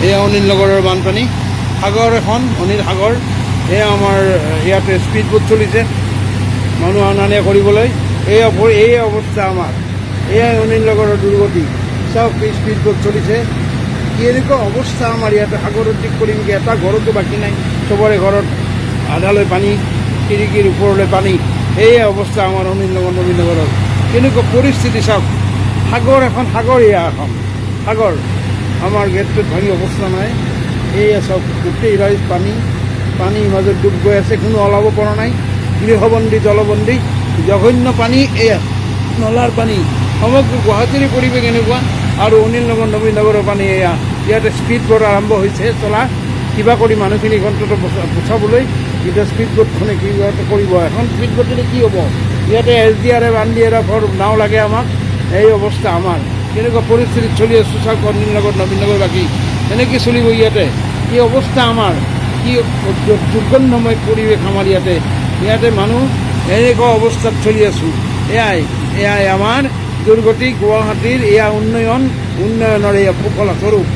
এয়া অনিল নগৰৰ বানপানী, সাগৰ এখন, অনিল সাগৰ। এয়া আমাৰ ইয়াতে স্পীড বোট চলিছে মানুহ অনা নিয়া কৰিবলৈ। এই অৱস্থা আমাৰ, এয়াই অনিল নগৰৰ দুৰ্গতি। চাওক স্পীড বোট চলিছে, কি এনেকুৱা অৱস্থা আমাৰ ইয়াতে। সাগৰত ঠিক কৰিম কি, এটা ঘৰতো বাকী নাই, চবৰে ঘৰত আধালৈ পানী, খিৰিকীৰ ওপৰলৈ পানী। এই অৱস্থা আমাৰ অনিল নগৰ নবীনগৰৰ। কেনেকুৱা পৰিস্থিতি চাওক, সাগৰ এখন, সাগৰ এয়া এখন সাগৰ। আমাৰ গেটটোত ভাঙি অৱস্থা নাই। এয়া চাওক গোটেই ৰাইজ পানী, পানীৰ মাজত ডুব গৈ আছে, কোনো ওলাব পৰা নাই। গৃহবন্দী, জলবন্দী, জঘন্য পানী। এয়া নলাৰ পানী, সমগ্ৰ গুৱাহাটীৰ পৰিৱেশ এনেকুৱা। আৰু অনিল নগৰ নবীনগৰৰ পানী এয়া। ইয়াতে স্পীড বোট আৰম্ভ হৈছে চলা, কিবা কৰি মানুহখিনিক অন্তত বচাবলৈ। এতিয়া স্পীড বোটখনে কিবা কৰিব। এখন স্পীড বোটেৰে কি হ'ব? ইয়াতে SDRF, NDRFৰ নাও লাগে আমাক। এই অৱস্থা আমাৰ, কেনেকুৱা পৰিস্থিতিত চলি আছোঁ চাওক। অনিল নগৰ নবীনগৰ বাকী এনেকৈ চলিব ইয়াতে। কি অৱস্থা আমাৰ, কি দুৰ্গন্ধময় পৰিৱেশ আমাৰ ইয়াতে। ইয়াতে মানুহ এনেকুৱা অৱস্থাত চলি আছোঁ। এয়াই আমাৰ দুৰ্গতি গুৱাহাটীৰ। এয়া উন্নয়নৰ এয়া ফলাস্বৰূপ।